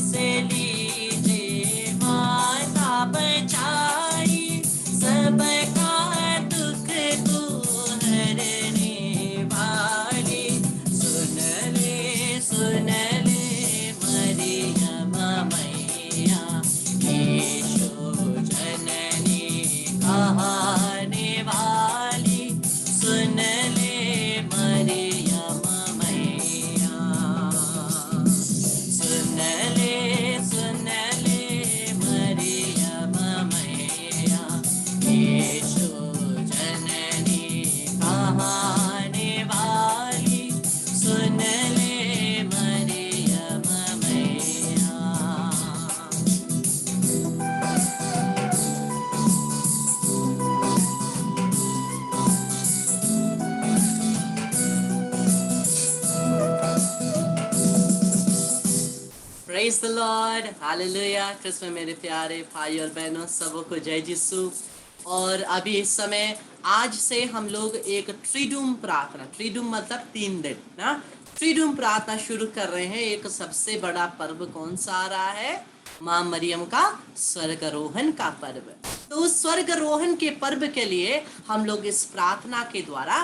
से लीजे माता बचाई, सबका दुख तू हरने वाली। सुन ले मरियम मैया, यीशु जननी कहाने वाली। सुन ले मरियम मैया, सुन ले मरियम मैया, यीशु जननी कहाने वाली। सुन ले मरियम मैया। Praise the lord, hallelujah. Khrist में मेरे प्यारे भाई और बहनों, सबको जय यीशु। और अभी इस समय आज से हम लोग एक त्रिडूम प्रार्थना, त्रिडूम मतलब 3 दिन ना, त्रिडूम प्रार्थना शुरू कर रहे हैं। एक सबसे बड़ा पर्व कौन सा आ रहा है? माँ मरियम का स्वर्गारोहण का पर्व। तो उस स्वर्गारोहण के पर्व के लिए हम लोग इस प्रार्थना के द्वारा,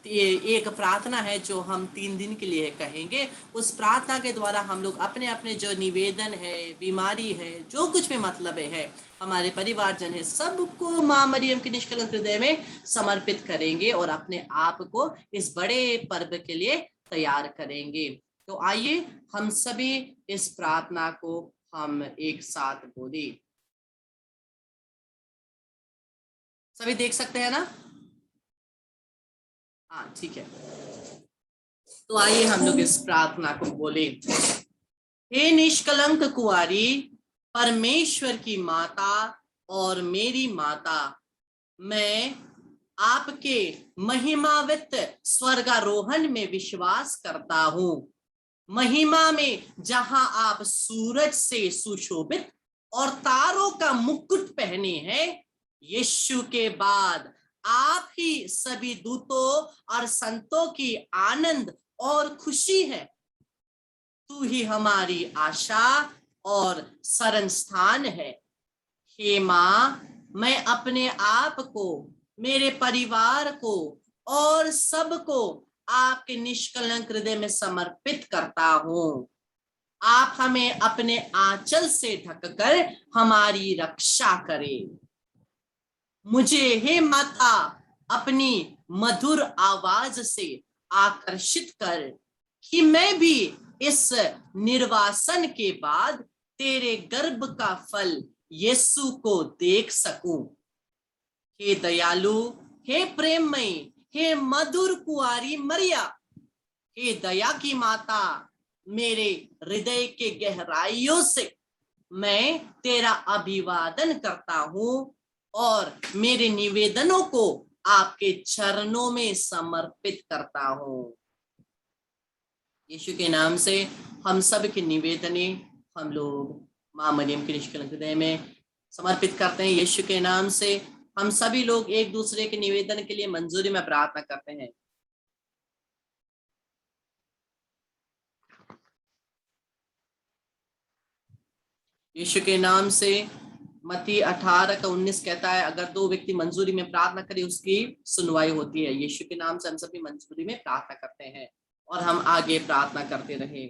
एक प्रार्थना है जो हम 3 दिन के लिए कहेंगे। उस प्रार्थना के द्वारा हम लोग अपने अपने जो निवेदन है, बीमारी है, जो कुछ भी मतलब है, हमारे परिवारजन है, सबको माँ मरियम के निष्कलंक हृदय में समर्पित करेंगे और अपने आप को इस बड़े पर्व के लिए तैयार करेंगे। तो आइए हम सभी इस प्रार्थना को हम एक साथ बोले। सभी देख सकते हैं ना? हाँ, ठीक है। तो आइए हम लोग इस प्रार्थना को बोले। हे निष्कलंक कुंवारी, परमेश्वर की माता और मेरी माता, मैं आपके महिमावित स्वर्गारोहण में विश्वास करता हूँ। महिमा में जहां आप सूरज से सुशोभित और तारों का मुकुट पहने हैं, यीशु के बाद आप ही सभी दूतों और संतों की आनंद और खुशी है। तू ही हमारी आशा और शरण स्थान है। हे माँ, मैं अपने आप को, मेरे परिवार को और सबको आपके निष्कलंक हृदय में समर्पित करता हूँ। आप हमें अपने आंचल से ढककर हमारी रक्षा करें। मुझे हे माता अपनी मधुर आवाज से आकर्षित कर कि मैं भी इस निर्वासन के बाद तेरे गर्भ का फल यीशु को देख सकूं। हे दयालु, हे प्रेममयी, हे मधुर कुंवारी मरिया, हे दया की माता, मेरे हृदय के गहराइयों से मैं तेरा अभिवादन करता हूँ और मेरे निवेदनों को आपके चरणों में समर्पित करता हूँ। यीशु के नाम से हम सब के निवेदने हम लोग माँ मरियम के निष्कलंक हृदय में समर्पित करते हैं। यीशु के नाम से हम सभी लोग एक दूसरे के निवेदन के लिए मंजूरी में प्रार्थना करते हैं। यीशु के नाम से मत्ती 18:19 कहता है, अगर 2 व्यक्ति मंजूरी में प्रार्थना करें उसकी सुनवाई होती है। यीशु के नाम से हम सभी मंजूरी में प्रार्थना करते हैं और हम आगे प्रार्थना करते रहे।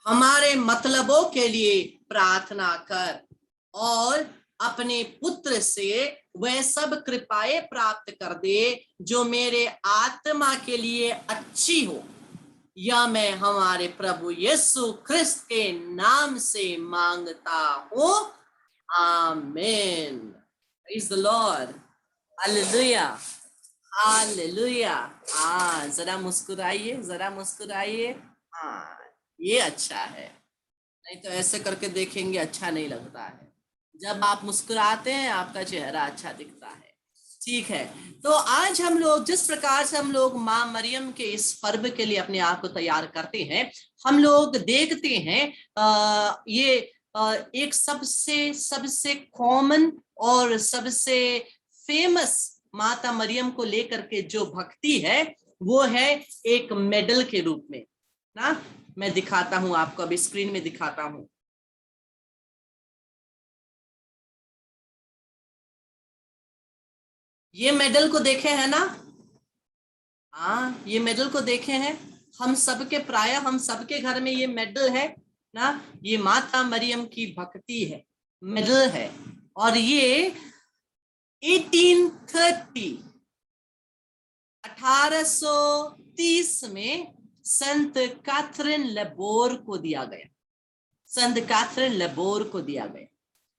हमारे मतलबों के लिए प्रार्थना कर और अपने पुत्र से वह सब कृपाएं प्राप्त कर दे जो मेरे आत्मा के लिए अच्छी हो। या मैं हमारे प्रभु यीशु ख्रिस्त के नाम से मांगता हूँ, आमीन। Praise the lord, hallelujah, hallelujah. हाँ, जरा मुस्कुराइए, जरा मुस्कुराइए। हाँ, ये अच्छा है। नहीं तो ऐसे करके देखेंगे अच्छा नहीं लगता है। जब आप मुस्कुराते हैं आपका चेहरा अच्छा दिखता है। ठीक है, तो आज हम लोग जिस प्रकार से हम लोग माँ मरियम के इस पर्व के लिए अपने आप को तैयार करते हैं, हम लोग देखते हैं ये एक सबसे कॉमन और सबसे फेमस माता मरियम को लेकर के जो भक्ति है वो है एक मेडल के रूप में ना। मैं दिखाता हूं आपको, अभी स्क्रीन में दिखाता हूं। ये मेडल को देखे हैं ना? हाँ, ये मेडल को देखे हैं हम सबके, प्राय हम सबके घर में ये मेडल है ना। ये माता मरियम की भक्ति है, मेडल है। और ये 1830 1830 में संत कैथरीन लेबोर को दिया गया, संत कैथरीन लेबोर को दिया गया।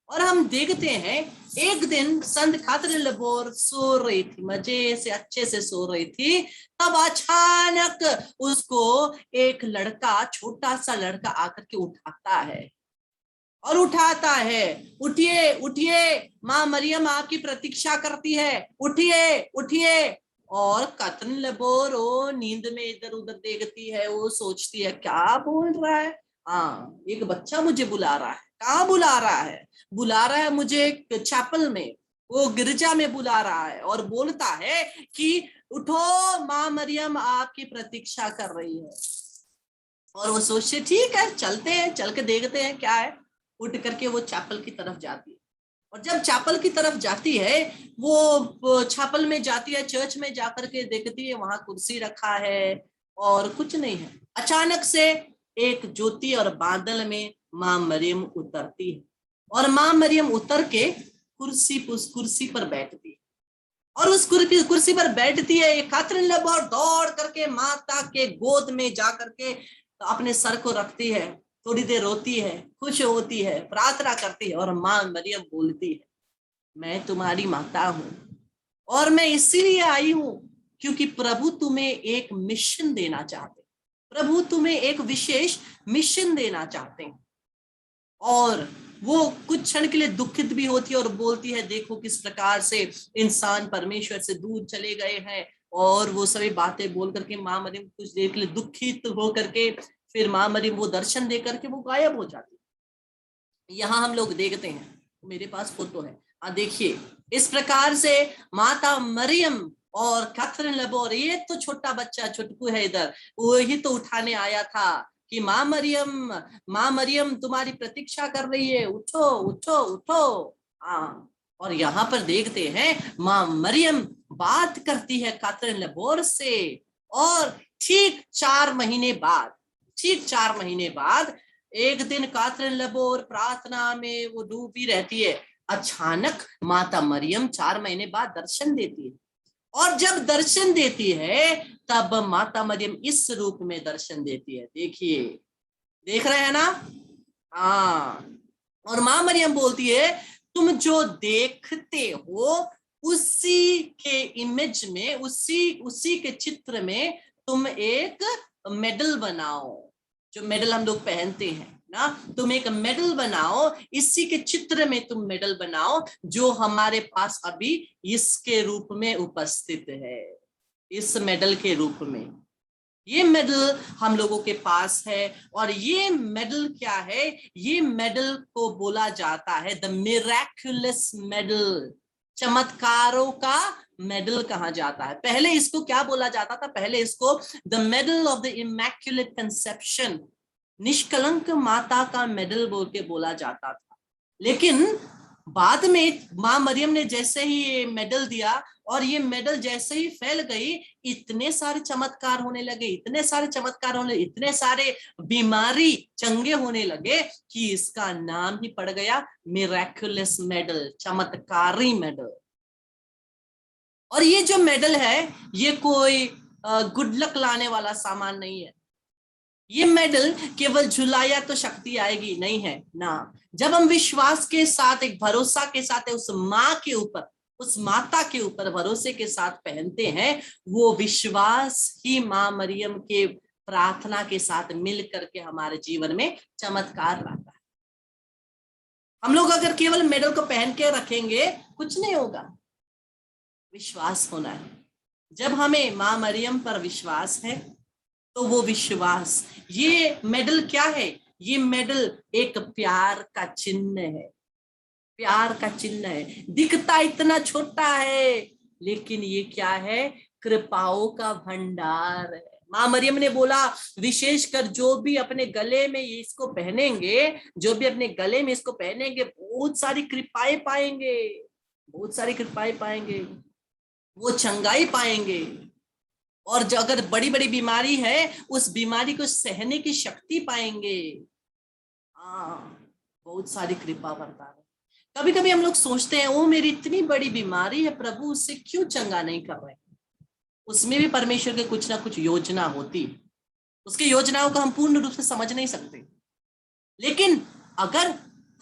और हम देखते हैं एक दिन संत कैथरीन लेबोर सो रही थी, मजे से अच्छे से सो रही थी, तब अचानक उसको एक लड़का, छोटा सा लड़का आकर के उठाता है और उठाता है, उठिए उठिए, माँ मरियम आपकी प्रतीक्षा करती है, उठिए उठिए। और कैथरीन लेबोर वो नींद में इधर उधर देखती है, वो सोचती है क्या बोल रहा है, हाँ एक बच्चा मुझे बुला रहा है, कहाँ बुला रहा है, बुला रहा है मुझे चैपल में, वो गिरजा में बुला रहा है और बोलता है कि उठो, माँ मरियम आपकी प्रतीक्षा कर रही है। और वो सोचते ठीक है, चलते हैं, चल के देखते हैं क्या है। उठ करके वो चैपल की तरफ जाती है, और जब चैपल की तरफ जाती है, वो चैपल में जाती है, चर्च में जाकर के देखती है वहां कुर्सी रखा है और कुछ नहीं है। अचानक से एक ज्योति और बादल में माँ मरियम उतरती है, और माँ मरियम उतर के उस कुर्सी पर बैठती है। और उस कुर्सी पर बैठती है, कैथरीन लेबोर दौड़ करके माता के गोद में जाकर के अपने सर को रखती है, थोड़ी देर रोती है, खुश होती है, प्रार्थना करती है, और माँ मरियम बोलती है मैं तुम्हारी माता हूं, और मैं इसीलिए आई हूं क्योंकि प्रभु तुम्हें एक मिशन देना चाहते, प्रभु तुम्हें एक विशेष मिशन देना चाहते हैं। और वो कुछ क्षण के लिए दुखित भी होती है और बोलती है देखो किस प्रकार से इंसान परमेश्वर से दूर चले गए हैं, और वो सभी बातें बोल करके माँ मरियम कुछ देर के लिए दुखित हो करके, फिर माँ मरियम वो दर्शन दे करके वो गायब हो जाती है। यहाँ हम लोग देखते हैं, मेरे पास फोटो है, देखिए इस प्रकार से माता मरियम और कैथरीन लेबोर, ये तो छोटा बच्चा छुटकू है इधर, वही तो उठाने आया था कि माँ मरियम, माँ मरियम तुम्हारी प्रतीक्षा कर रही है, उठो उठो उठो। हाँ, और यहाँ पर देखते हैं माँ मरियम बात करती है कैथरीन लेबोर से, और ठीक 4 महीने बाद, ठीक 4 महीने बाद एक दिन कैथरीन लेबोर प्रार्थना में वो डूबी रहती है, अचानक माता मरियम 4 महीने बाद दर्शन देती है। और जब दर्शन देती है तब माता मरियम इस रूप में दर्शन देती है, देखिए, देख रहे हैं ना? हाँ, और माँ मरियम बोलती है तुम जो देखते हो उसी के इमेज में, उसी के चित्र में तुम एक मेडल बनाओ, जो मेडल हम लोग पहनते हैं ना, तुम एक मेडल बनाओ, इसी के चित्र में तुम मेडल बनाओ, जो हमारे पास अभी इसके रूप में उपस्थित है, इस मेडल के रूप में। ये मेडल हम लोगों के पास है, और ये मेडल क्या है? ये मेडल को बोला जाता है द मिरेक्युलस मेडल, चमत्कारों का मेडल कहा जाता है। पहले इसको क्या बोला जाता था? पहले इसको the medal of the immaculate conception, निष्कलंक माता का मेडल बोल के बोला जाता था। लेकिन बाद में माँ मरियम ने जैसे ही ये मेडल दिया, और ये मेडल जैसे ही फैल गई, इतने सारे चमत्कार होने लगे, इतने सारे चमत्कार होने, इतने सारे बीमारी चंगे होने लगे कि इसका नाम ही पड़ गया मिरेक्युलस मेडल, चमत्कारी मेडल। और ये जो मेडल है, ये कोई गुड लक लाने वाला सामान नहीं है। ये मेडल केवल झुलाया तो शक्ति आएगी, नहीं है ना। जब हम विश्वास के साथ, एक भरोसा के साथ उस माँ के ऊपर, उस माता के ऊपर भरोसे के साथ पहनते हैं, वो विश्वास ही माँ मरियम के प्रार्थना के साथ मिल करके हमारे जीवन में चमत्कार लाता है। हम लोग अगर केवल मेडल को पहन के रखेंगे, कुछ नहीं होगा। विश्वास होना है। जब हमें माँ मरियम पर विश्वास है, तो वो विश्वास, ये मेडल क्या है? ये मेडल एक प्यार का चिन्ह है, प्यार का चिन्ह है। दिखता इतना छोटा है, लेकिन ये क्या है? कृपाओं का भंडार है। माँ मरियम ने बोला विशेषकर जो भी अपने गले में इसको पहनेंगे, जो भी अपने गले में इसको पहनेंगे, बहुत सारी कृपाएं पाएंगे, बहुत सारी कृपाएं पाएंगे, वो चंगाई पाएंगे। और जो अगर बड़ी बड़ी बीमारी है, उस बीमारी को सहने की शक्ति पाएंगे। हाँ, बहुत सारी कृपा बरता है। कभी कभी हम लोग सोचते हैं, ओ मेरी इतनी बड़ी बीमारी है, प्रभु उससे क्यों चंगा नहीं कर रहे। उसमें भी परमेश्वर के कुछ ना कुछ योजना होती, उसकी योजनाओं को हम पूर्ण रूप से समझ नहीं सकते। लेकिन अगर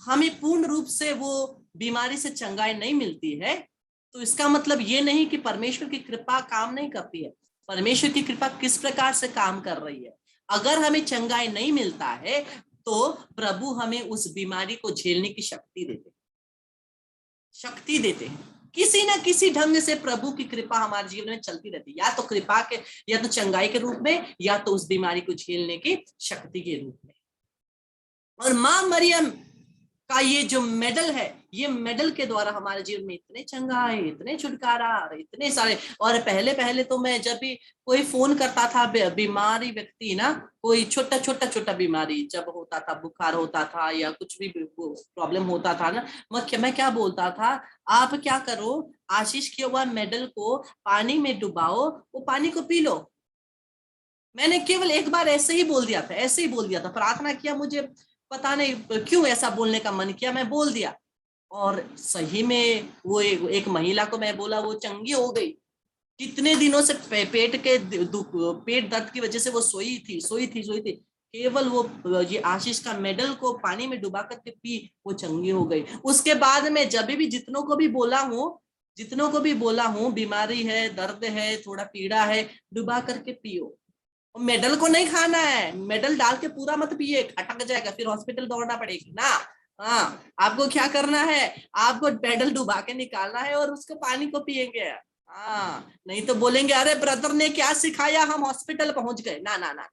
हमें पूर्ण रूप से वो बीमारी से चंगाई नहीं मिलती है, तो इसका मतलब ये नहीं कि परमेश्वर की कृपा काम नहीं करती है। परमेश्वर की कृपा किस प्रकार से काम कर रही है। अगर हमें चंगाई नहीं मिलता है, तो प्रभु हमें उस बीमारी को झेलने की शक्ति देते हैं। किसी ना किसी ढंग से प्रभु की कृपा हमारे जीवन में चलती रहती है, या तो कृपा के, या तो चंगाई के रूप में, या तो उस बीमारी को झेलने की शक्ति के रूप में। और माँ मरियम का ये जो मेडल है, ये मेडल के द्वारा हमारे जीवन में इतने चंगाई, इतने छुटकारा, इतने सारे। और पहले पहले तो मैं जब भी कोई फोन करता था, बीमारी व्यक्ति ना, कोई छोटा छोटा छोटा बीमारी जब होता था, बुखार होता था या कुछ भी प्रॉब्लम होता था ना, मैं क्या बोलता था, आप क्या करो, आशीष किया हुआ मेडल को पानी में डुबाओ, वो पानी को पी लो। मैंने केवल एक बार ऐसे ही बोल दिया था, ऐसे ही बोल दिया था, प्रार्थना किया, मुझे पता नहीं क्यों ऐसा बोलने का मन किया, मैं बोल दिया। और सही में वो एक महिला को मैं बोला, वो चंगी हो गई। कितने दिनों से पेट दर्द की वजह से वो सोई थी। केवल वो ये आशीष का मेडल को पानी में डुबा करके पी, वो चंगी हो गई। उसके बाद में जब भी जितनों को भी बोला हूँ बीमारी है, दर्द है, थोड़ा पीड़ा है, डुबा करके पियो। मेडल को नहीं खाना है, मेडल डाल के पूरा मत पिए, अटक जाएगा, फिर हॉस्पिटल दौड़ना पड़ेगी ना। हाँ, आपको क्या करना है, आपको मेडल डुबा के निकालना है और उसको पानी को पिएंगे। हाँ, नहीं तो बोलेंगे अरे ब्रदर ने क्या सिखाया, हम हॉस्पिटल पहुंच गए। ना ना ना,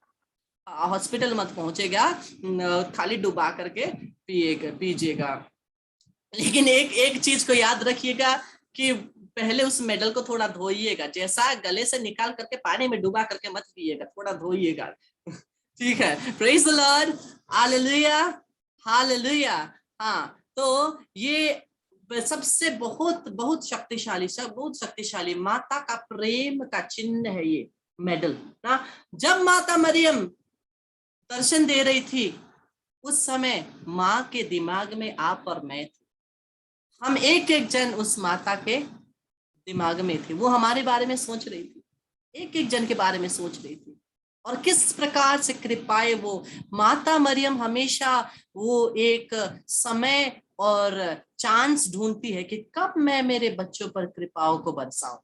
हॉस्पिटल मत पहुंचेगा, खाली डुबा करके पीजिएगा। लेकिन एक एक चीज को याद रखिएगा कि पहले उस मेडल को थोड़ा धोइएगा, जैसा गले से निकाल करके पानी में डुबा करके मत पिएगा, थोड़ा धोइएगा। ठीक है, praise the lord, hallelujah, hallelujah. हाँ, तो ये सबसे बहुत बहुत शक्तिशाली, बहुत शक्तिशाली माता का प्रेम का चिन्ह है ये मेडल ना। जब माता मरियम दर्शन दे रही थी, उस समय माँ के दिमाग में आप और मैं थे। हम एक एक जन उस माता के दिमाग में थे, वो हमारे बारे में सोच रही थी, एक एक जन के बारे में सोच रही थी। और किस प्रकार से कृपाएं वो माता मरियम हमेशा वो एक समय और चांस ढूंढती है कि कब मैं मेरे बच्चों पर कृपाओं को बरसाऊं,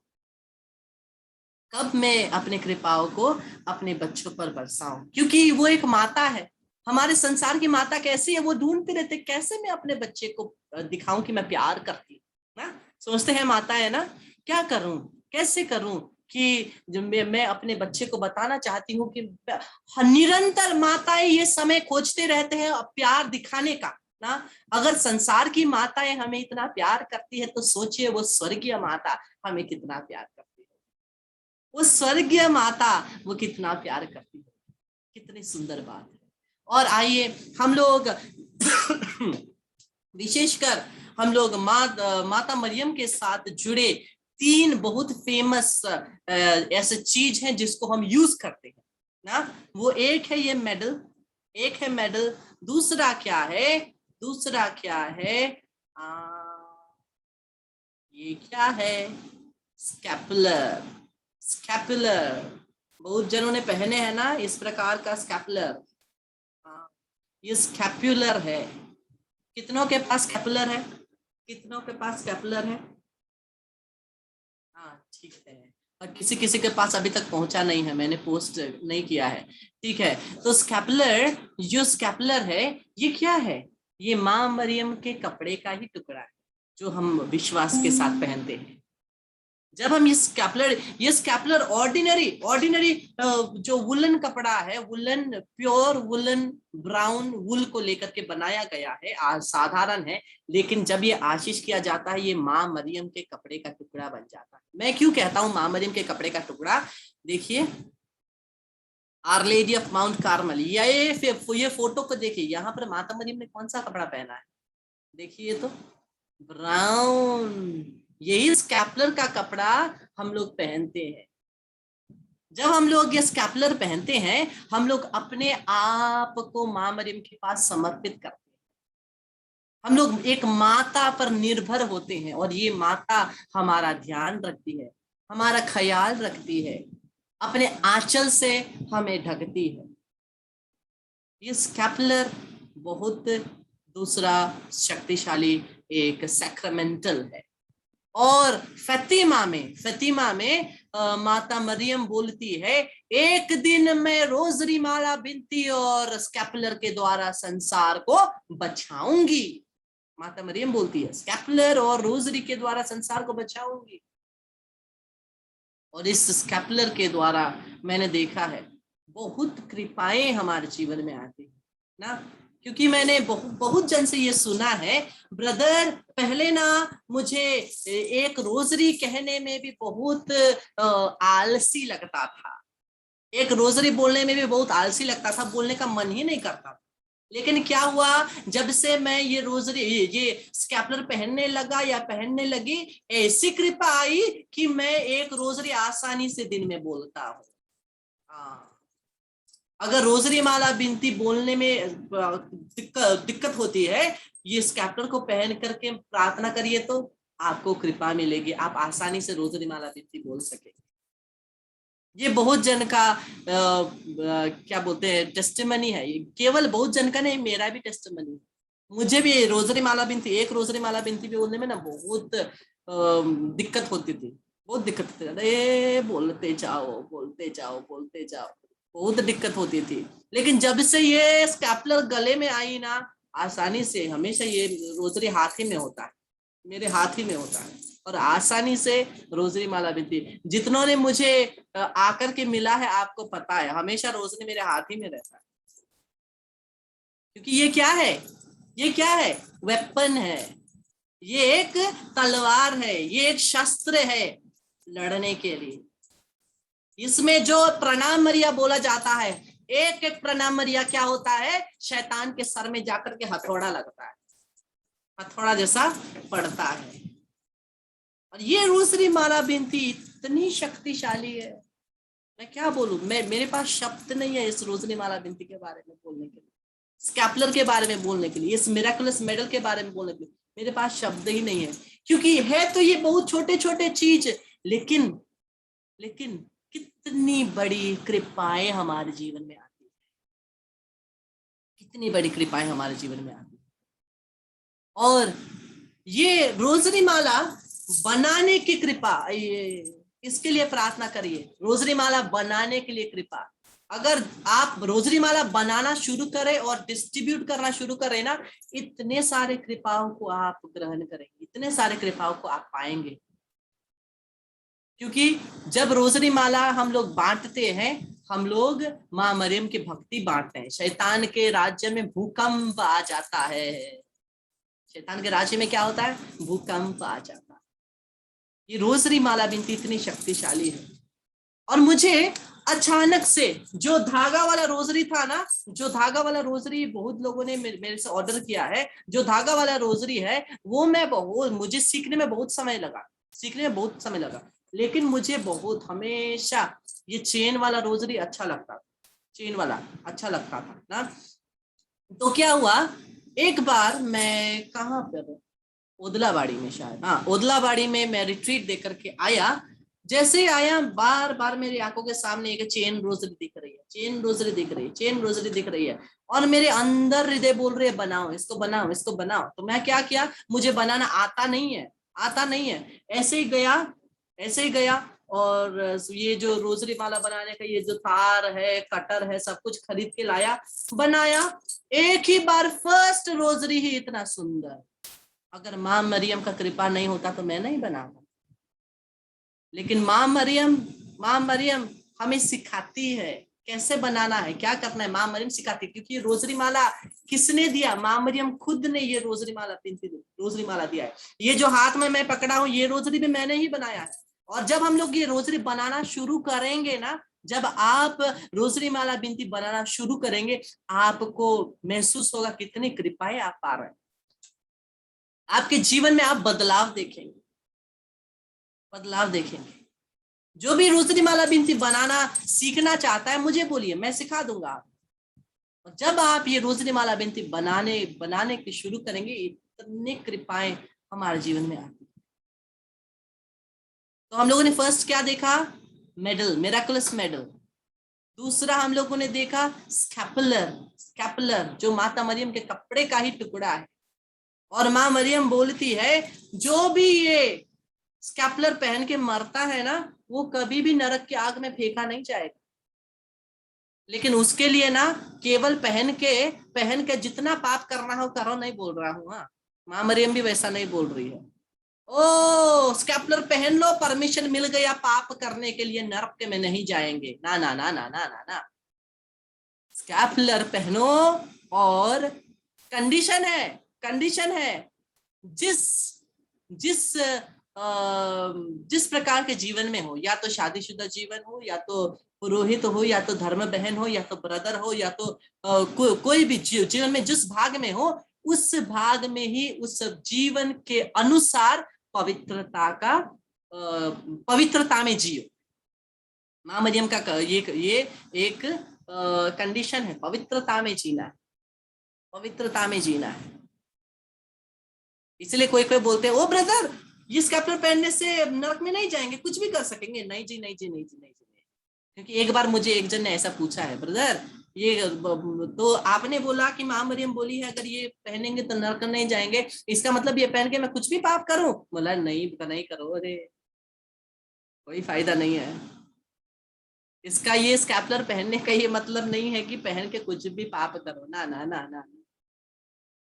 कब मैं अपने कृपाओं को अपने बच्चों पर बरसाऊं। क्योंकि वो एक माता है, हमारे संसार की माता कैसी है, वो ढूंढते रहते कैसे मैं अपने बच्चे को दिखाऊं कि मैं प्यार करती हूँ ना। सोचते हैं माता है ना, क्या करूं, कैसे करूं कि मैं अपने बच्चे को बताना चाहती हूँ कि निरंतर माताएं ये समय खोजते रहते हैं प्यार दिखाने का ना। अगर संसार की माताएं हमें इतना प्यार करती है, तो सोचिए वो स्वर्गीय माता हमें कितना प्यार करती है। वो स्वर्गीय माता वो कितना प्यार करती है, कितनी सुंदर बात है। और आइए हम लोग विशेषकर हम लोग माता मरियम के साथ जुड़े तीन बहुत फेमस ऐसे चीज हैं जिसको हम यूज करते हैं ना। वो एक है ये मेडल, एक है मेडल, दूसरा क्या है, दूसरा क्या है, ये क्या है, स्कैपुलर। स्कैपुलर बहुत जनों ने पहने हैं ना, इस प्रकार का स्कैपुलर। ये स्कैपुलर है। कितनों के पास स्कैपुलर है, कितनों के पास स्कैपुलर है? हाँ ठीक है, और किसी किसी के पास अभी तक पहुंचा नहीं है, मैंने पोस्ट नहीं किया है। ठीक है, तो स्कैपुलर, जो स्कैपुलर है ये क्या है, ये माँ मरियम के कपड़े का ही टुकड़ा है जो हम विश्वास के साथ पहनते हैं। जब हम ये स्कैपुलर ऑर्डिनरी जो वुलन कपड़ा है, वुलन, प्योर वुलन ब्राउन वुल को लेकर के बनाया गया है, साधारण है। लेकिन जब ये आशीष किया जाता है, ये माँ मरियम के कपड़े का टुकड़ा बन जाता है। मैं क्यों कहता हूँ माँ मरियम के कपड़े का टुकड़ा, देखिए our lady of Mount Carmel. ये फोटो को देखिए, यहाँ पर माता मरियम ने कौन सा कपड़ा पहना है, देखिए तो ब्राउन। यही स्कैपलर का कपड़ा हम लोग पहनते हैं। जब हम लोग ये स्कैपलर पहनते हैं, हम लोग अपने आप को मां मरियम के पास समर्पित करते हैं। हम लोग एक माता पर निर्भर होते हैं और ये माता हमारा ध्यान रखती है, हमारा ख्याल रखती है, अपने आंचल से हमें ढकती है। ये स्कैपुलर बहुत दूसरा शक्तिशाली एक सैक्रामेंटल है। और फतिमा में माता मरियम बोलती है, एक दिन मैं रोजरी माला बिनती और स्कैपुलर के द्वारा संसार को बचाऊंगी। माता मरियम बोलती है, स्कैपुलर और रोजरी के द्वारा संसार को बचाऊंगी। और इस स्कैपुलर के द्वारा मैंने देखा है बहुत कृपाएं हमारे जीवन में आती है ना, क्योंकि मैंने बहुत जन से ये सुना है, ब्रदर पहले ना मुझे एक रोजरी कहने में भी बहुत आलसी लगता था, एक रोजरी बोलने में भी बहुत आलसी लगता था, बोलने का मन ही नहीं करता था। लेकिन क्या हुआ, जब से मैं ये रोजरी ये स्कैपुलर पहनने लगा या पहनने लगी, ऐसी कृपा आई कि मैं एक रोजरी आसानी से दिन में बोलता हूँ। अगर रोजरी माला बिनती बोलने में दिक्कत होती है, ये स्कैपुलर को पहन करके प्रार्थना करिए तो आपको कृपा मिलेगी, आप आसानी से रोजरी माला बिनती बोल सके। ये बहुत जन का क्या बोलते हैं टेस्टिमनी है, ये केवल बहुत जन का नहीं, मेरा भी टेस्टिमनी है। मुझे भी रोजरी माला बिनती, एक रोजरी माला बिनती भी बोलने में ना बहुत दिक्कत होती थी, बहुत दिक्कत होती थी। अरे बोलते जाओ बोलते जाओ बोलते जाओ, बहुत दिक्कत होती थी। लेकिन जब से ये स्कैपुलर गले में आई ना, आसानी से, हमेशा ये रोजरी हाथ ही में होता है, मेरे हाथ ही में होता है और आसानी से रोजरी माला बिनती। जितनों ने मुझे आकर के मिला है, आपको पता है हमेशा रोजरी मेरे हाथ ही में रहता है, क्योंकि ये क्या है, ये क्या है, वेपन है, ये एक तलवार है, ये एक शस्त्र है लड़ने के लिए। इसमें जो प्रणाम मरिया बोला जाता है, एक एक प्रणाम मरिया क्या होता है, शैतान के सर में जाकर के हथौड़ा लगता है, हथौड़ा जैसा पड़ता है। और ये रोजरी माला बिनती इतनी शक्तिशाली है, मैं क्या बोलूं, मेरे पास शब्द नहीं है इस रोजरी माला बिनती के बारे में बोलने के लिए, स्कैपुलर के बारे में बोलने के लिए, इस मिरेकुलस मेडल के बारे में बोलने के लिए मेरे पास शब्द ही नहीं है। क्योंकि है तो ये बहुत छोटे छोटे चीज, लेकिन कितनी बड़ी कृपाएं हमारे जीवन में आती है, कितनी बड़ी कृपाएं हमारे जीवन में आती है। और ये रोजरी माला बनाने की कृपा, इसके लिए प्रार्थना करिए, रोजरी माला बनाने के लिए कृपा। अगर आप रोजरी माला बनाना शुरू करें और डिस्ट्रीब्यूट करना शुरू करें ना, इतने सारे कृपाओं को आप ग्रहण करेंगे, इतने सारे कृपाओं को आप पाएंगे। क्योंकि जब रोजरी माला हम लोग बांटते हैं, हम लोग मां मरियम की भक्ति बांटते हैं। शैतान के राज्य में भूकंप आ जाता है, शैतान के राज्य में क्या होता है, भूकंप आ जाता है। ये रोजरी माला बिनती इतनी शक्तिशाली है। और मुझे अचानक से जो धागा वाला रोजरी था ना, जो धागा वाला रोजरी बहुत लोगों ने मेरे से ऑर्डर किया है, जो धागा वाला रोजरी है वो मुझे सीखने में बहुत समय लगा, लेकिन मुझे बहुत हमेशा ये चेन वाला रोजरी अच्छा लगता था, चेन वाला अच्छा लगता था ना। तो क्या हुआ, एक बार मैं कहाँ पर, ओदलाबाड़ी में शायद, हाँ ओदलाबाड़ी में मैं रिट्रीट देकर के आया। जैसे आया, बार बार मेरी आंखों के सामने एक चेन रोजरी दिख रही है, चेन रोजरी दिख रही है, चेन रोजरी दिख रही है, और मेरे अंदर हृदय बोल रही है बनाओ इसको, बनाओ इसको, बनाओ। तो मैं क्या किया, मुझे बनाना आता नहीं है, ऐसे ही गया और ये जो रोजरी माला बनाने का ये जो तार है, कटर है, सब कुछ खरीद के लाया, बनाया। एक ही बार फर्स्ट रोजरी ही इतना सुंदर। अगर मां मरियम का कृपा नहीं होता तो मैं नहीं बनाता, लेकिन मां मरियम हमें सिखाती है कैसे बनाना है, क्या करना है, मां मरियम सिखाती है। क्योंकि रोजरी माला किसने दिया, मां मरियम खुद ने ये रोजरी माला दिया है। ये जो हाथ में मैं पकड़ा हूं, ये रोजरी भी मैंने ही बनाया है। और जब हम लोग ये रोजरी बनाना शुरू करेंगे ना, जब आप रोजरी माला बिनती बनाना शुरू करेंगे, आपको महसूस होगा कितनी कृपाएं आप पा रहे हैं। आपके जीवन में आप बदलाव देखेंगे, बदलाव देखेंगे। जो भी रोजरी माला बिनती बनाना सीखना चाहता है, मुझे बोलिए, मैं सिखा दूंगा। और जब आप ये रोजरी माला बिनती बनाने की शुरू करेंगे, इतनी कृपाएं हमारे जीवन में आती। तो हम लोगों ने फर्स्ट क्या देखा? Medal, miraculous medal. दूसरा हम लोगों ने देखा स्कैपुलर, स्कैपुलर जो माता मरियम के कपड़े का ही टुकड़ा है। और माँ मरियम बोलती है, जो भी ये स्कैपुलर पहन के मरता है ना, वो कभी भी नरक की आग में फेंका नहीं जाएगा। लेकिन उसके लिए ना, केवल पहन के जितना पाप करना हो करो, नहीं बोल रहा हूं। हाँ, माँ मरियम भी वैसा नहीं बोल रही है। ओ स्कैपुलर पहन लो, परमिशन मिल गया पाप करने के लिए, नरक में नहीं जाएंगे। ना ना ना ना ना ना ना, स्कैपुलर पहनो। और कंडीशन है, कंडीशन है, जिस जिस जिस प्रकार के जीवन में हो, या तो शादीशुदा जीवन हो, या तो पुरोहित हो, या तो धर्म बहन हो, या तो ब्रदर हो, या तो कोई भी जीवन में जिस भाग में हो, उस भाग में ही उस जीवन के अनुसार पवित्रता में जियो। माँ मरियम का ये एक कंडीशन है, पवित्रता में जीना है, पवित्रता में जीना है। इसलिए कोई कोई बोलते हैं, ओ ब्रदर, ये स्कैपुलर पहनने से नरक में नहीं जाएंगे, कुछ भी कर सकेंगे। नहीं जी, नहीं जी, नहीं जी, नहीं जी, नहीं। क्योंकि एक बार मुझे एक जन ने ऐसा पूछा है, ब्रदर ये तो आपने बोला कि माँ मरियम बोली है अगर ये पहनेंगे तो नरक नहीं जाएंगे, इसका मतलब ये पहन के मैं कुछ भी पाप करूं? बोला नहीं, नहीं करो। अरे कोई फायदा नहीं है इसका। ये स्कैपुलर पहनने का ये मतलब नहीं है कि पहन के कुछ भी पाप करो। ना ना ना ना,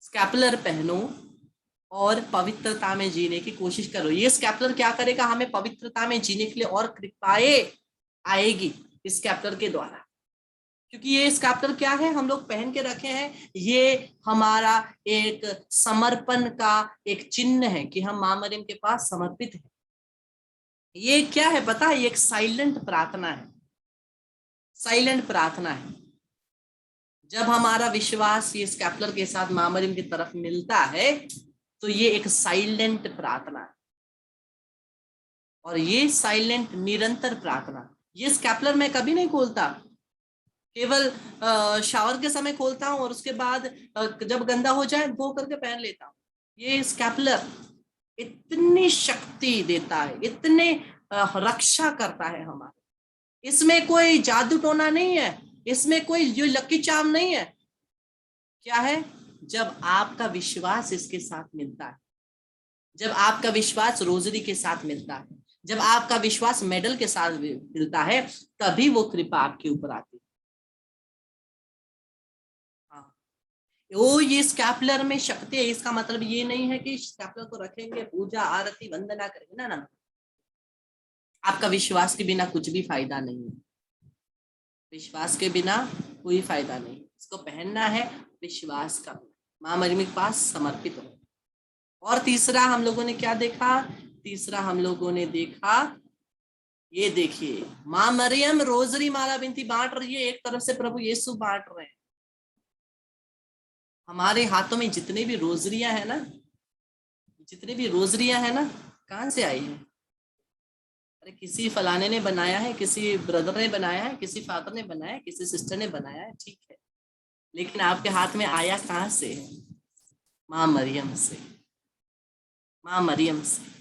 स्कैपुलर पहनो और पवित्रता में जीने की कोशिश करो। ये स्कैपुलर क्या करेगा? हमें पवित्रता में जीने के लिए और कृपाएं आएगी इस स्कैपुलर के द्वारा। क्योंकि ये स्कैपुलर क्या है, हम लोग पहन के रखे हैं, ये हमारा एक समर्पण का एक चिन्ह है कि हम माँ मरियम के पास समर्पित हैं। ये क्या है पता है? ये एक साइलेंट प्रार्थना है, साइलेंट प्रार्थना है। जब हमारा विश्वास ये स्कैपुलर के साथ माँ मरियम की तरफ मिलता है, तो ये एक साइलेंट प्रार्थना है। और ये साइलेंट निरंतर प्रार्थना, ये स्कैपुलर मैं कभी नहीं खोलता, केवल शावर के समय खोलता हूँ और उसके बाद जब गंदा हो जाए धो करके पहन लेता हूँ। ये स्कैपुलर इतनी शक्ति देता है, इतने रक्षा करता है हमारे। इसमें कोई जादू टोना नहीं है, इसमें कोई ये लकी चार्म नहीं है। क्या है? जब आपका विश्वास इसके साथ मिलता है, जब आपका विश्वास रोजरी के साथ मिलता है, जब आपका विश्वास मेडल के साथ मिलता है, तभी वो कृपा आपके ऊपर आती है। हाँ, वो ये स्कैपुलर में शक्ति है। इसका मतलब ये नहीं है कि स्कैपुलर को रखेंगे, पूजा आरती वंदना करेंगे। ना ना, आपका विश्वास के बिना कुछ भी फायदा नहीं है। विश्वास के बिना कोई फायदा नहीं। इसको पहनना है विश्वास का, माँ मरियम के पास समर्पित हो। और तीसरा हम लोगों ने क्या देखा? तीसरा हम लोगों ने देखा, ये देखिए, माँ मरियम रोजरी माला बिनती बांट रही है, एक तरफ से प्रभु यीशु बांट रहे हैं। हमारे हाथों में जितने भी रोजरियां है ना, जितने भी रोजरियां है ना, कहां से आई है? अरे किसी फलाने ने बनाया है, किसी ब्रदर ने बनाया है, किसी फादर ने बनाया है, किसी सिस्टर ने बनाया है, ठीक है। लेकिन आपके हाथ में आया कहां से? माँ मरियम से, माँ मरियम से।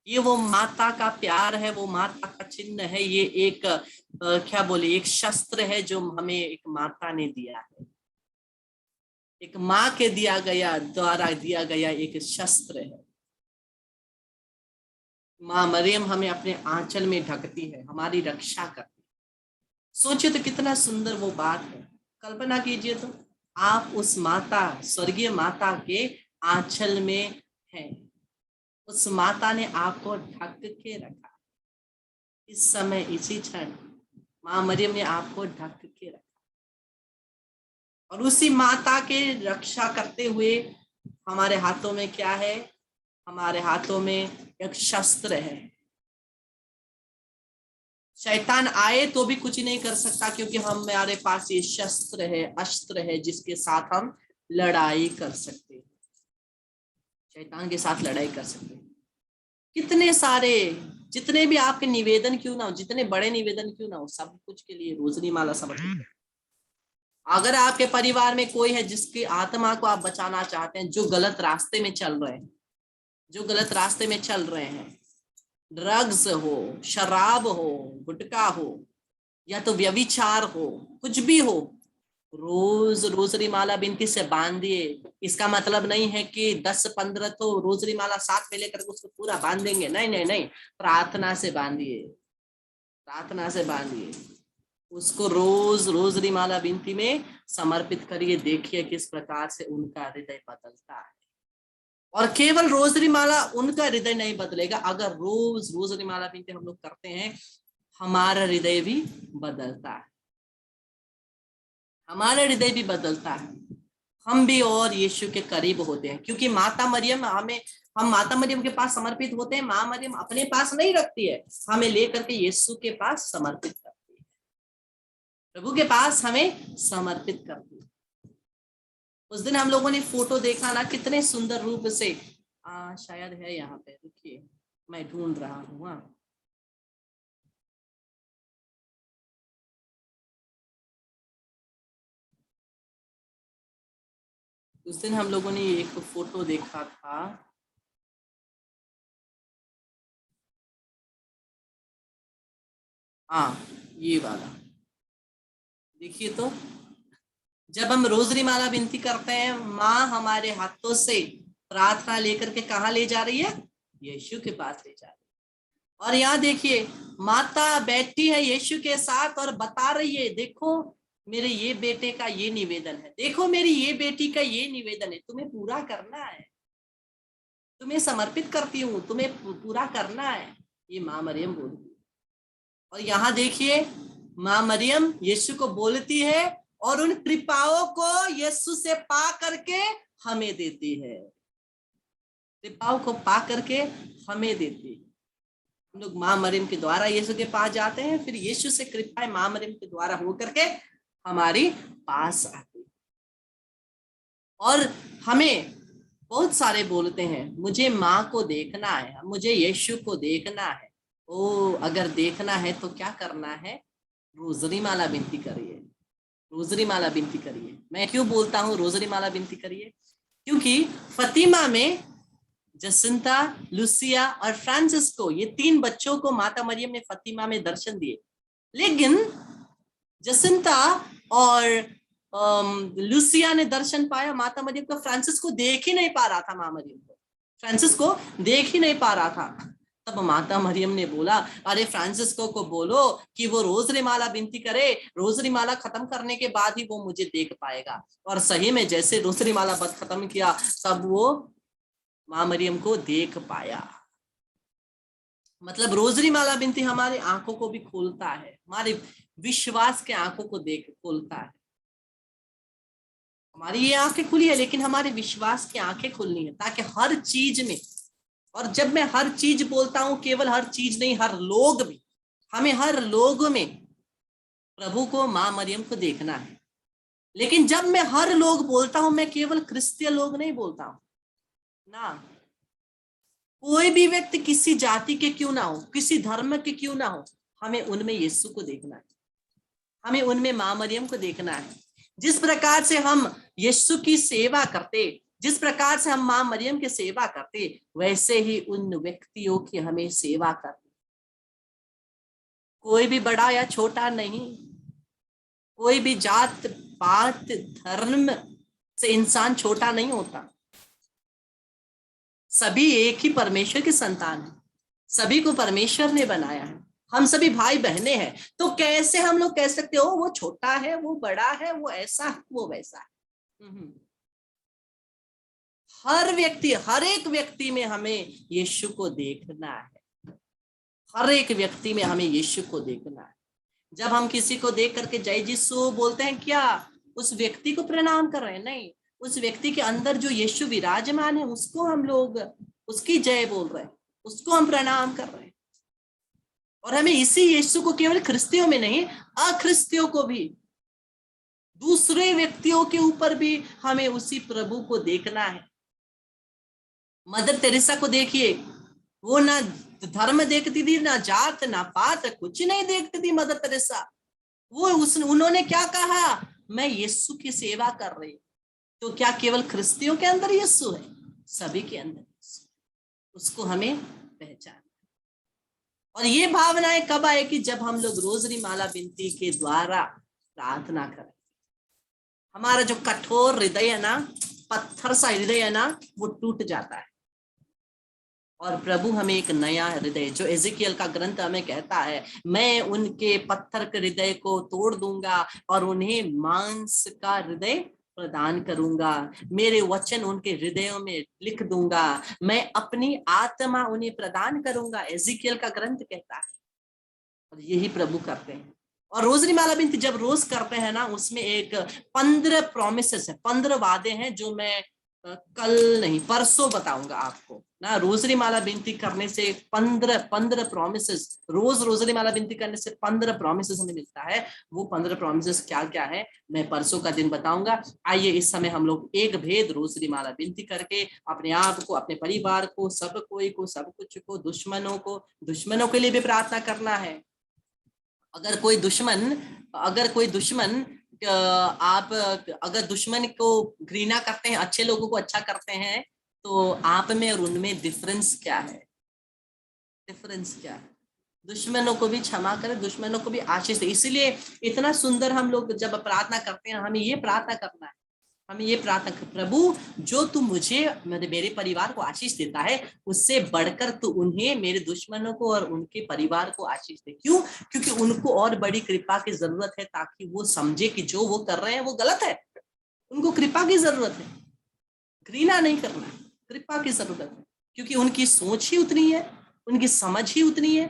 ये वो माता का प्यार है, वो माता का चिन्ह है। ये एक क्या बोले, एक शस्त्र है जो हमें एक माता ने दिया है, एक माँ के द्वारा दिया गया एक शस्त्र है। माँ मरियम हमें अपने आंचल में ढकती है, हमारी रक्षा करती है। सोचिए तो कितना सुंदर वो बात है। कल्पना कीजिए तो, आप उस माता, स्वर्गीय माता के आंचल में हैं। उस माता ने आपको ढक के रखा। इस समय इसी क्षण माँ मरियम ने आपको ढक के रखा। और उसी माता के रक्षा करते हुए हमारे हाथों में क्या है? हमारे हाथों में एक शस्त्र है। शैतान आए तो भी कुछ नहीं कर सकता, क्योंकि हमारे पास ये शस्त्र है, अस्त्र है, जिसके साथ हम लड़ाई कर सकते हैं, शैतान के साथ लड़ाई कर सकते हैं। कितने सारे, जितने भी आपके निवेदन क्यों ना हो, जितने बड़े निवेदन क्यों ना हो, सब कुछ के लिए रोजरी माला समर्पित करें। अगर आपके परिवार में कोई है जिसकी आत्मा को आप बचाना चाहते हैं, जो गलत रास्ते में चल रहे हैं, जो गलत रास्ते में चल रहे हैं, ड्रग्स हो, शराब हो, गुटखा हो, या तो व्यभिचार हो, कुछ भी हो, रोज रोजरी माला बिनती से बांधिए। इसका मतलब नहीं है कि 10-15 तो रोजरी माला साथ में लेकर उसको पूरा बांध देंगे, नहीं नहीं नहीं, प्रार्थना से बांधिए, प्रार्थना से बांधिए उसको, रोज रोजरी माला बिनती में समर्पित करिए। देखिए किस प्रकार से उनका हृदय बदलता है। और केवल रोजरी माला उनका हृदय नहीं बदलेगा, अगर रोज रोजरी माला बिनती हम लोग करते हैं, हमारा हृदय भी बदलता है, हमारा हृदय भी बदलता है, हम भी और यीशु के करीब होते हैं। क्योंकि माता मरियम हम माता मरियम के पास समर्पित होते हैं, माँ मरियम अपने पास नहीं रखती है, हमें लेकर के यीशु के पास समर्पित करती है, प्रभु के पास हमें समर्पित करती है। उस दिन हम लोगों ने फोटो देखा ना, कितने सुंदर रूप से, शायद है यहाँ पे, रुकिए मैं ढूंढ रहा हूँ। उस दिन हम लोगों ने एक फोटो देखा था, ये वाला देखिए। तो जब हम रोजरी माला विनती करते हैं, माँ हमारे हाथों से प्रार्थना लेकर के कहाँ ले जा रही है? यीशु के पास ले जा रही है। और यहाँ देखिए, माता बैठी है यीशु के साथ और बता रही है, देखो मेरे ये बेटे का ये निवेदन है, देखो मेरी ये बेटी का ये निवेदन है, तुम्हें पूरा करना है, तुम्हें समर्पित करती हूँ, तुम्हें पूरा करना है, ये माँ मरियम बोलती है। और यहाँ देखिए, माँ मरियम यीशु को बोलती है और उन कृपाओं को यीशु से पा करके हमें देती है, कृपाओं को पा करके हमें देती है। हम लोग माँ मरियम के द्वारा यीशु के पास जाते हैं, फिर यीशु से कृपाएं माँ मरियम के द्वारा हो करके हमारी पास आती है। और हमें बहुत सारे बोलते हैं, मुझे माँ को देखना है, मुझे यीशु को देखना है। ओ, अगर देखना है तो क्या करना है? रोजरी माला विनती करिए, रोजरी माला विनती करिए। मैं क्यों बोलता हूँ रोजरी माला विनती करिए? क्योंकि फतिमा में जसिंता, लुसिया और फ्रांसिस्को, ये 3 बच्चों को माता मरियम ने फतिमा में दर्शन दिए, लेकिन जसिंता और लुसिया ने दर्शन पाया माता मरियम को, फ्रांसिस को देख ही नहीं पा रहा था, माँ मरियम को फ्रांसिस को देख ही नहीं पा रहा था। तब माता मरियम ने बोला, अरे फ्रांसिस्को को बोलो कि वो रोजरी माला विनती करे, रोजरी माला खत्म करने के बाद ही वो मुझे देख पाएगा। और सही में जैसे रोजरी माला बस खत्म किया, तब वो माँ मरियम को देख पाया। मतलब रोजरी माला विनती हमारी आंखों को भी खोलता है, हमारे विश्वास के आंखों को देख खोलता है। हमारी ये आंखें खुली है, लेकिन हमारे विश्वास की आंखें खुलनी है, ताकि हर चीज में, और जब मैं हर चीज बोलता हूं, केवल हर चीज नहीं, हर लोग भी, हमें हर लोग में प्रभु को, माँ मरियम को देखना है। लेकिन जब मैं हर लोग बोलता हूं, मैं केवल क्रिस्तीय लोग नहीं बोलता हूं ना, कोई भी व्यक्ति किसी जाति के क्यों ना हो, किसी धर्म के क्यों ना हो, हमें उनमें यीशु को देखना है, हमें उनमें माँ मरियम को देखना है। जिस प्रकार से हम यीशु की सेवा करते, जिस प्रकार से हम माँ मरियम की सेवा करते, वैसे ही उन व्यक्तियों की हमें सेवा करनी। कोई भी बड़ा या छोटा नहीं, कोई भी जात पात धर्म से इंसान छोटा नहीं होता, सभी एक ही परमेश्वर की संतान है, सभी को परमेश्वर ने बनाया है, हम सभी भाई बहने हैं। तो कैसे हम लोग कह सकते हो वो छोटा है, वो बड़ा है, वो ऐसा है, वो वैसा है? हर व्यक्ति, हर एक व्यक्ति में हमें यीशु को देखना है, हर एक व्यक्ति में हमें यीशु को देखना है। जब हम किसी को देख करके जय यीशु बोलते हैं, क्या उस व्यक्ति को प्रणाम कर रहे हैं? नहीं, उस व्यक्ति के अंदर जो यीशु विराजमान है, उसको हम लोग, उसकी जय बोल रहे हैं, उसको हम प्रणाम कर रहे हैं। और हमें इसी यीशु को केवल ख्रिस्तियों में नहीं, अख्रिस्तियों को भी, दूसरे व्यक्तियों के ऊपर भी हमें उसी प्रभु को देखना है। मदर तेरेसा को देखिए, वो ना धर्म देखती थी, ना जात ना पात, कुछ नहीं देखती थी मदर तेरेसा। वो उन्होंने क्या कहा, मैं यीशु की सेवा कर रही हूं। तो क्या केवल ख्रिस्तियों के अंदर यीशु है? सभी के अंदर यीशु। उसको हमें पहचान। और ये भावनाएं कब आए कि जब हम लोग रोजरी माला विनती के द्वारा प्रार्थना करें। हमारा जो कठोर हृदय है ना, पत्थर सा हृदय है ना, वो टूट जाता है और प्रभु हमें एक नया हृदय, जो एजेकियल का ग्रंथ हमें कहता है, मैं उनके पत्थर के हृदय को तोड़ दूंगा और उन्हें मांस का हृदय प्रदान करूंगा, मेरे वचन उनके हृदयों में लिख दूंगा, मैं अपनी आत्मा उन्हें प्रदान करूंगा, एजेकियल का ग्रंथ कहता है। और यही प्रभु करते हैं। और रोजरी माला विनती जब रोज करते हैं ना, उसमें एक 15 प्रॉमिसेस है, 15 वादे हैं, जो मैं कल नहीं परसों बताऊंगा आपको ना। रोजरी माला विनती करने से 15 प्रॉमिसेस, रोज रोजरी माला विनती करने से 15 प्रॉमिसेस हमें मिलता है। वो 15 प्रॉमिसेस क्या क्या है मैं परसों का दिन बताऊंगा। आइए इस समय हम लोग एक भेद रोजरी माला विनती करके अपने आप को, अपने परिवार को, सब कोई को, सब कुछ को, दुश्मनों के लिए भी प्रार्थना करना है। अगर कोई दुश्मन आप अगर दुश्मन को घृणा करते हैं, अच्छे लोगों को अच्छा करते हैं, तो आप में और उनमें डिफरेंस क्या है? दुश्मनों को भी क्षमा करें, दुश्मनों को भी आशीष दे। इसलिए इतना सुंदर हम लोग जब प्रार्थना करते हैं, हमें ये प्रार्थना करना है, हमें ये प्रार्थना कर, प्रभु जो तू मुझे, मेरे परिवार को आशीष देता है, उससे बढ़कर तू उन्हें, मेरे दुश्मनों को और उनके परिवार को आशीष दे। क्यों? क्योंकि उनको और बड़ी कृपा की जरूरत है, ताकि वो समझे कि जो वो कर रहे हैं वो गलत है। उनको कृपा की जरूरत है, घृणा नहीं करना, कृपा की जरूरत है, क्योंकि उनकी सोच ही उतनी है, उनकी समझ ही उतनी है,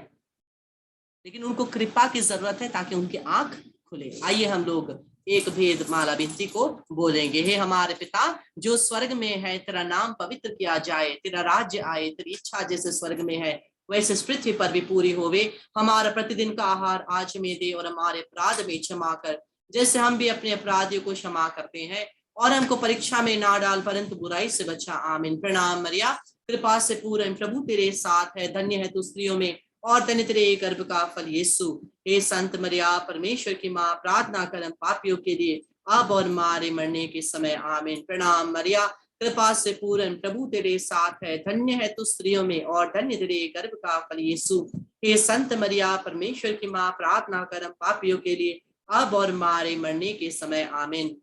लेकिन उनको कृपा की जरूरत है ताकि उनकी आंख खुले। आइए हम लोग एक भेद माला विनती को बोलेंगे। हे हमारे पिता जो स्वर्ग में है, तेरा नाम पवित्र किया जाए, तेरा राज्य आए, तेरी इच्छा जैसे स्वर्ग में है वैसे इस पृथ्वी पर भी पूरी होवे। हमारा प्रतिदिन का आहार आज हमें दे, और हमारे अपराध में क्षमा कर, जैसे हम भी अपने अपराधियों को क्षमा करते हैं, और हमको परीक्षा में ना डाल, परंतु बुराई से बचा। आमीन। प्रणाम मरिया, कृपा से पूर्ण प्रभु तेरे साथ है, धन्य है तू स्त्रियों में और धन्य तेरे गर्भ का फल यीशु। हे संत मरिया, परमेश्वर की माँ, प्रार्थना कर हम पापियों के लिए अब और हमारे मरने के समय। आमीन। प्रणाम मरिया, कृपा से पूर्ण प्रभु तेरे साथ है, धन्य है तू स्त्रियों में और धन्य तेरे गर्भ का फल यीशु। हे संत मरिया, परमेश्वर की माँ, प्रार्थना कर हम पापियों के लिए अब और हमारे मरने के समय। आमीन।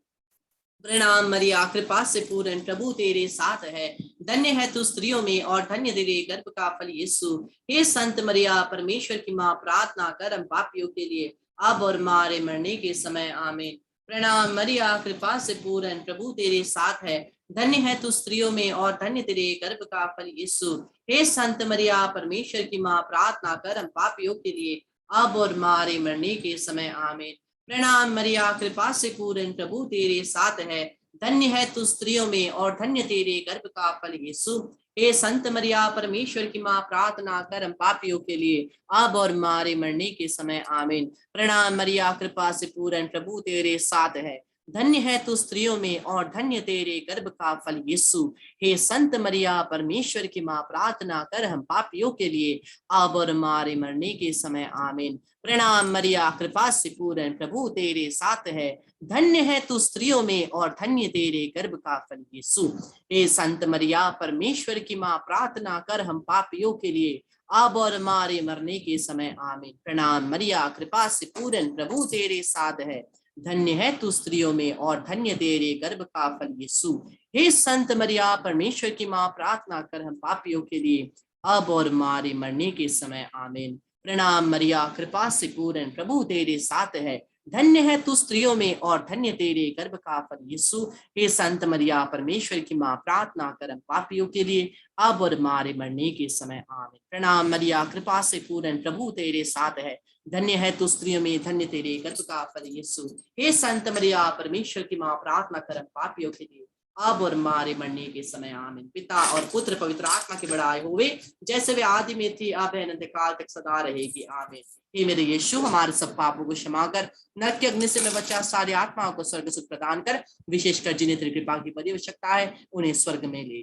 प्रणाम मरिया, कृपा से पूर्ण प्रभु तेरे साथ है, धन्य है तू स्त्रियों में और धन्य तेरे गर्भ का फल यीशु। हे संत मरिया, परमेश्वर की माँ, प्रार्थना कर हम पापियों के लिए अब और हमारे मरने के समय। आमीन। प्रणाम मरिया, कृपा से पूर्ण प्रभु तेरे साथ है, धन्य है तू स्त्रियों में और धन्य तेरे गर्भ का फल यीशु। हे संत मरिया, परमेश्वर की माँ, प्रार्थना कर हम पापियों के लिए अब और हमारे मरने के समय। आमीन। प्रणाम मरिया, कृपा से पूर्ण प्रभु तेरे साथ है, धन्य है तू स्त्रियों में और धन्य तेरे गर्भ का फल यीशु। हे संत मरिया, परमेश्वर की माँ, प्रार्थना कर हम पापियों के लिए अब और हमारे मरने के समय। आमीन। प्रणाम मरिया, कृपा से पूर्ण प्रभु तेरे साथ है, धन्य है तू स्त्रियों में और धन्य तेरे गर्भ का फल यीशु। हे संत मरिया, परमेश्वर की माँ, प्रार्थना कर हम पापियों के लिए अब और हमारे मरने के समय। आमीन। प्रणाम मरिया, कृपा से पूर्ण प्रभु तेरे साथ है, धन्य है तू स्त्रियों में और धन्य तेरे गर्भ का फल यीशु। हे संत मरिया, परमेश्वर की माँ, प्रार्थना कर हम पापियों के लिए अब और हमारे मरने के समय। आमीन। प्रणाम मरिया, कृपा से पूर्ण प्रभु तेरे साथ है, धन्य है तू स्त्रियों में और धन्य तेरे गर्भ का फल यीशु। हे संत मरिया, परमेश्वर की माँ, प्रार्थना कर हम पापियों के लिए अब और हमारे मरने के समय। आमीन। प्रणाम मरिया, कृपा से पूर्ण प्रभु तेरे साथ है, धन्य है तू स्त्रियों में और धन्य तेरे गर्भ का फल यीशु। हे संत मरिया, परमेश्वर की माँ, प्रार्थना कर हम पापियों के लिए अब और हमारे मरने के समय। आमीन। प्रणाम मरिया, कृपा से पूर्ण प्रभु तेरे साथ है, धन्य है तू स्त्रियों में, धन्य तेरे गर्भ का फल यीशु। हे संत मरिया, परमेश्वर की माँ, प्रार्थना कर हम पापियों के लिए अब और हमारे मरने के समय, आमीन। पिता और पुत्र पवित्र आत्मा की बड़ाई होवे, जैसे वे आदि में थी, अब है, अनंत काल तक सदा रहेगी, आमीन। हे मेरे यीशु, हमारे सब पापों को क्षमा कर, नरक के अग्नि से में बचा, सारी आत्माओं को स्वर्ग सुख प्रदान कर, विशेषकर जिन्हें तेरी कृपा की बड़ी आवश्यकता है, उन्हें स्वर्ग में ले